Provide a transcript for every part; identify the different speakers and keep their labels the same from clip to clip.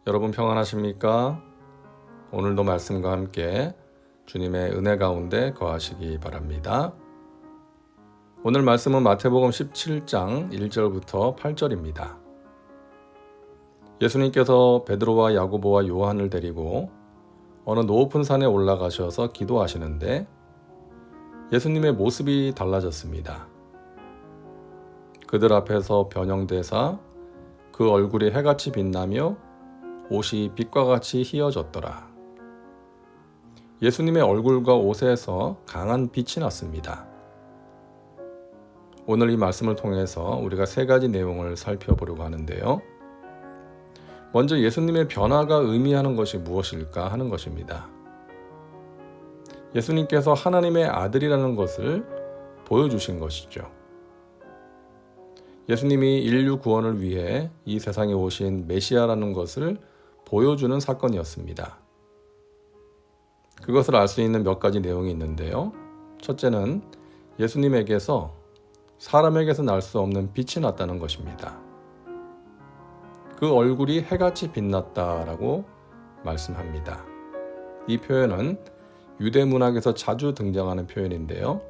Speaker 1: 여러분 평안하십니까? 오늘도 말씀과 함께 주님의 은혜 가운데 거하시기 바랍니다. 오늘 말씀은 마태복음 17장 1절부터 8절입니다. 예수님께서 베드로와 야고보와 요한을 데리고 어느 높은 산에 올라가셔서 기도하시는데 예수님의 모습이 달라졌습니다. 그들 앞에서 변형되사 그 얼굴이 해같이 빛나며 옷이 빛과 같이 희어졌더라. 예수님의 얼굴과 옷에서 강한 빛이 났습니다. 오늘 이 말씀을 통해서 우리가 세 가지 내용을 살펴보려고 하는데요. 먼저 예수님의 변화가 의미하는 것이 무엇일까 하는 것입니다. 예수님께서 하나님의 아들이라는 것을 보여주신 것이죠. 예수님이 인류 구원을 위해 이 세상에 오신 메시아라는 것을 보여주는 사건이었습니다. 그것을 알 수 있는 몇 가지 내용이 있는데요. 첫째는 예수님에게서 사람에게서 날 수 없는 빛이 났다는 것입니다. 그 얼굴이 해같이 빛났다라고 말씀합니다. 이 표현은 유대 문학에서 자주 등장하는 표현인데요.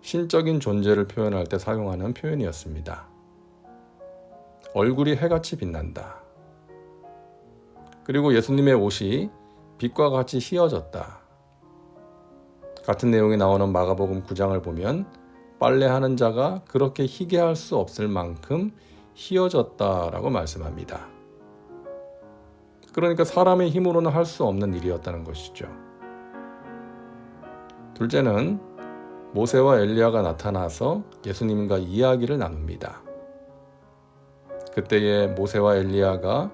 Speaker 1: 신적인 존재를 표현할 때 사용하는 표현이었습니다. 얼굴이 해같이 빛난다. 그리고 예수님의 옷이 빛과 같이 희어졌다. 같은 내용이 나오는 마가복음 9장을 보면 빨래하는 자가 그렇게 희게 할 수 없을 만큼 희어졌다라고 말씀합니다. 그러니까 사람의 힘으로는 할 수 없는 일이었다는 것이죠. 둘째는 모세와 엘리야가 나타나서 예수님과 이야기를 나눕니다. 그때에 모세와 엘리야가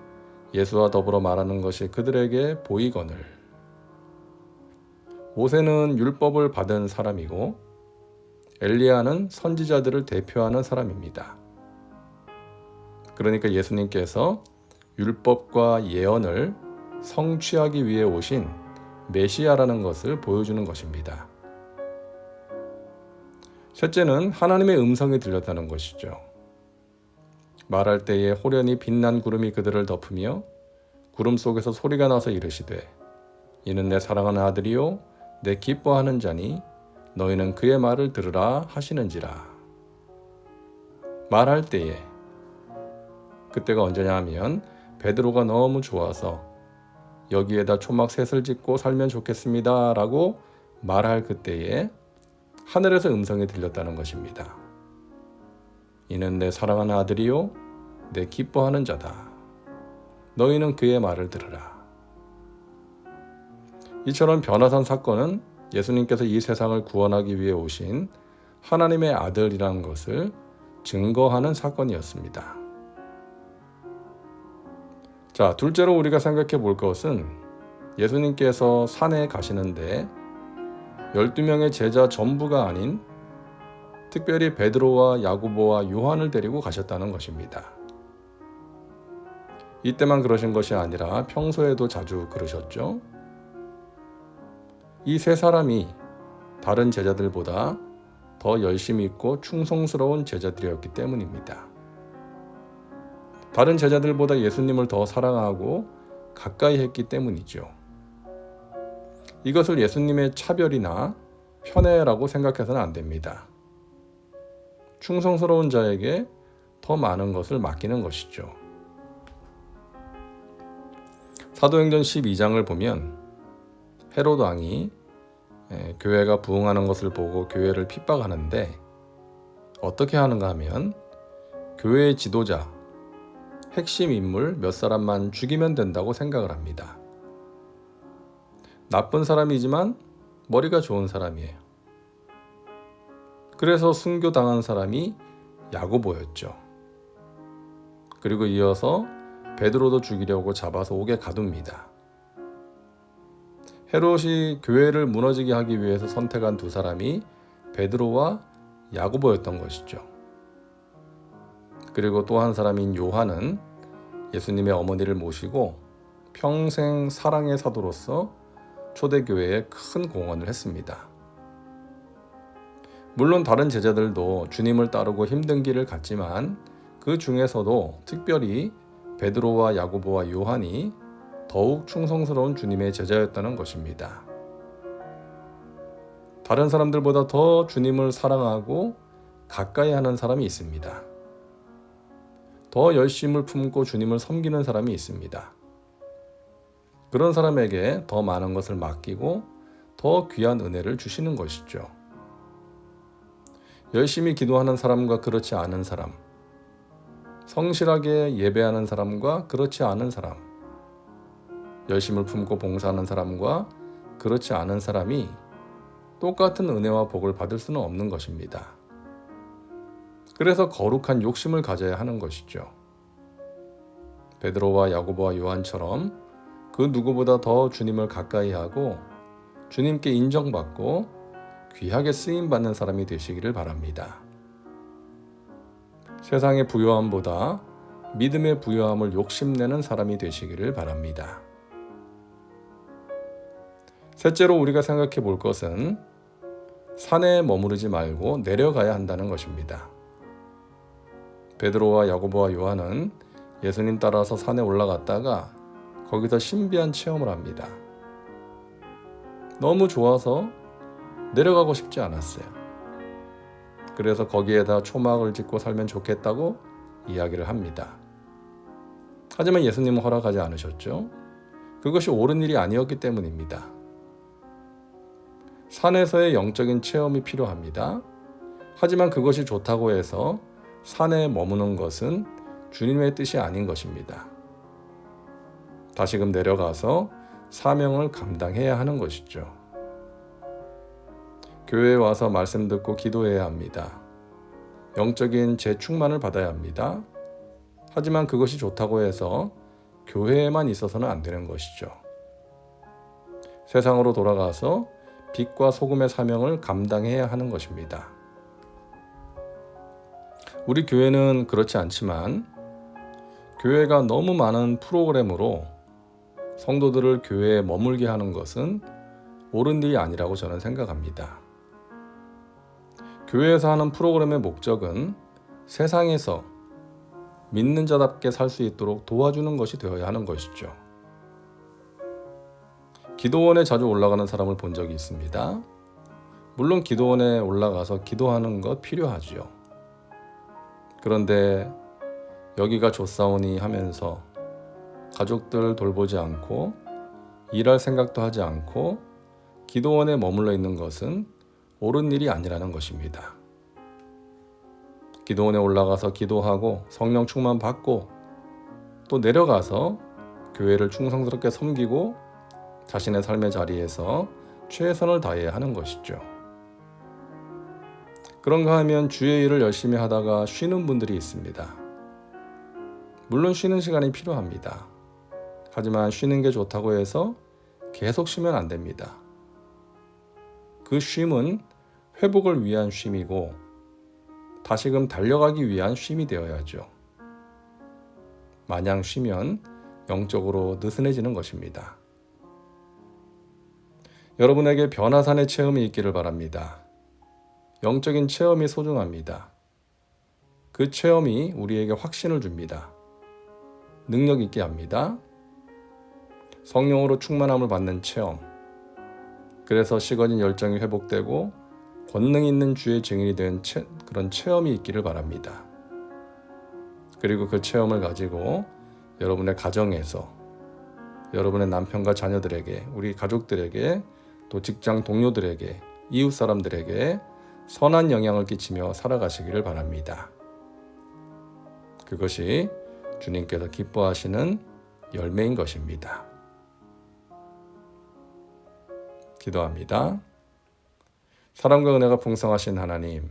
Speaker 1: 예수와 더불어 말하는 것이 그들에게 보이거늘. 모세는 율법을 받은 사람이고 엘리야는 선지자들을 대표하는 사람입니다. 그러니까 예수님께서 율법과 예언을 성취하기 위해 오신 메시아라는 것을 보여주는 것입니다. 셋째는 하나님의 음성이 들렸다는 것이죠. 말할 때에 호련히 빛난 구름이 그들을 덮으며 구름 속에서 소리가 나서 이르시되 이는 내 사랑하는 아들이요 내 기뻐하는 자니 너희는 그의 말을 들으라 하시는지라. 말할 때에, 그때가 언제냐 하면 베드로가 너무 좋아서 여기에다 초막 셋을 짓고 살면 좋겠습니다 라고 말할 그때에 하늘에서 음성이 들렸다는 것입니다. 이는 내 사랑하는 아들이요 내 기뻐하는 자다. 너희는 그의 말을 들으라. 이처럼 변화산 사건은 예수님께서 이 세상을 구원하기 위해 오신 하나님의 아들이라는 것을 증거하는 사건이었습니다. 자, 둘째로 우리가 생각해 볼 것은 예수님께서 산에 가시는데 12명의 제자 전부가 아닌 특별히 베드로와 야고보와 요한을 데리고 가셨다는 것입니다. 이때만 그러신 것이 아니라 평소에도 자주 그러셨죠. 이 세 사람이 다른 제자들보다 더 열심히 있고 충성스러운 제자들이었기 때문입니다. 다른 제자들보다 예수님을 더 사랑하고 가까이 했기 때문이죠. 이것을 예수님의 차별이나 편애라고 생각해서는 안 됩니다. 충성스러운 자에게 더 많은 것을 맡기는 것이죠. 사도행전 12장을 보면 헤롯 왕이 교회가 부흥하는 것을 보고 교회를 핍박하는데 어떻게 하는가 하면 교회의 지도자, 핵심 인물 몇 사람만 죽이면 된다고 생각을 합니다. 나쁜 사람이지만 머리가 좋은 사람이에요. 그래서 순교당한 사람이 야고보였죠. 그리고 이어서 베드로도 죽이려고 잡아서 옥에 가둡니다. 헤롯이 교회를 무너지게 하기 위해서 선택한 두 사람이 베드로와 야고보였던 것이죠. 그리고 또 한 사람인 요한은 예수님의 어머니를 모시고 평생 사랑의 사도로서 초대교회에 큰 공헌을 했습니다. 물론 다른 제자들도 주님을 따르고 힘든 길을 갔지만 그 중에서도 특별히 베드로와 야고보와 요한이 더욱 충성스러운 주님의 제자였다는 것입니다. 다른 사람들보다 더 주님을 사랑하고 가까이 하는 사람이 있습니다. 더 열심을 품고 주님을 섬기는 사람이 있습니다. 그런 사람에게 더 많은 것을 맡기고 더 귀한 은혜를 주시는 것이죠. 열심히 기도하는 사람과 그렇지 않은 사람, 성실하게 예배하는 사람과 그렇지 않은 사람, 열심을 품고 봉사하는 사람과 그렇지 않은 사람이 똑같은 은혜와 복을 받을 수는 없는 것입니다. 그래서 거룩한 욕심을 가져야 하는 것이죠. 베드로와 야고보와 요한처럼 그 누구보다 더 주님을 가까이 하고 주님께 인정받고 귀하게 쓰임받는 사람이 되시기를 바랍니다. 세상의 부요함보다 믿음의 부요함을 욕심내는 사람이 되시기를 바랍니다. 셋째로 우리가 생각해 볼 것은 산에 머무르지 말고 내려가야 한다는 것입니다. 베드로와 야고보와 요한은 예수님 따라서 산에 올라갔다가 거기서 신비한 체험을 합니다. 너무 좋아서 내려가고 싶지 않았어요. 그래서 거기에다 초막을 짓고 살면 좋겠다고 이야기를 합니다. 하지만 예수님은 허락하지 않으셨죠. 그것이 옳은 일이 아니었기 때문입니다. 산에서의 영적인 체험이 필요합니다. 하지만 그것이 좋다고 해서 산에 머무는 것은 주님의 뜻이 아닌 것입니다. 다시금 내려가서 사명을 감당해야 하는 것이죠. 교회에 와서 말씀 듣고 기도해야 합니다. 영적인 재충만을 받아야 합니다. 하지만 그것이 좋다고 해서 교회에만 있어서는 안 되는 것이죠. 세상으로 돌아가서 빛과 소금의 사명을 감당해야 하는 것입니다. 우리 교회는 그렇지 않지만 교회가 너무 많은 프로그램으로 성도들을 교회에 머물게 하는 것은 옳은 일이 아니라고 저는 생각합니다. 교회에서 하는 프로그램의 목적은 세상에서 믿는 자답게 살 수 있도록 도와주는 것이 되어야 하는 것이죠. 기도원에 자주 올라가는 사람을 본 적이 있습니다. 물론 기도원에 올라가서 기도하는 것 필요하지요. 그런데 여기가 좋사오니 하면서 가족들 돌보지 않고 일할 생각도 하지 않고 기도원에 머물러 있는 것은 옳은 일이 아니라는 것입니다. 기도원에 올라가서 기도하고 성령 충만 받고 또 내려가서 교회를 충성스럽게 섬기고 자신의 삶의 자리에서 최선을 다해야 하는 것이죠. 그런가 하면 주의 일을 열심히 하다가 쉬는 분들이 있습니다. 물론 쉬는 시간이 필요합니다. 하지만 쉬는 게 좋다고 해서 계속 쉬면 안 됩니다. 그 쉼은 회복을 위한 쉼이고 다시금 달려가기 위한 쉼이 되어야죠. 마냥 쉬면 영적으로 느슨해지는 것입니다. 여러분에게 변화산의 체험이 있기를 바랍니다. 영적인 체험이 소중합니다. 그 체험이 우리에게 확신을 줍니다. 능력 있게 합니다. 성령으로 충만함을 받는 체험. 그래서 식어진 열정이 회복되고 권능 있는 주의 증인이 된 그런 체험이 있기를 바랍니다. 그리고 그 체험을 가지고 여러분의 가정에서 여러분의 남편과 자녀들에게, 우리 가족들에게, 또 직장 동료들에게, 이웃 사람들에게 선한 영향을 끼치며 살아가시기를 바랍니다. 그것이 주님께서 기뻐하시는 열매인 것입니다. 기도합니다. 사랑과 은혜가 풍성하신 하나님,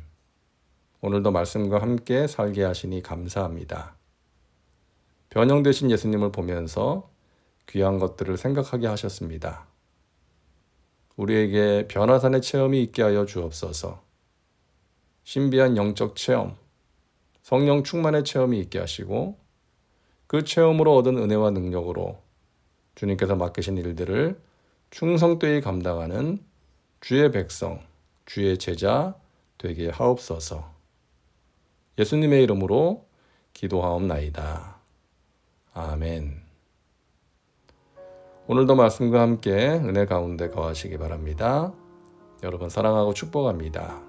Speaker 1: 오늘도 말씀과 함께 살게 하시니 감사합니다. 변형되신 예수님을 보면서 귀한 것들을 생각하게 하셨습니다. 우리에게 변화산의 체험이 있게 하여 주옵소서. 신비한 영적 체험, 성령 충만의 체험이 있게 하시고 그 체험으로 얻은 은혜와 능력으로 주님께서 맡기신 일들을 충성되이 감당하는 주의 백성, 주의 제자, 되게 하옵소서. 예수님의 이름으로 기도하옵나이다. 아멘. 오늘도 말씀과 함께 은혜 가운데 거하시기 바랍니다. 여러분 사랑하고 축복합니다.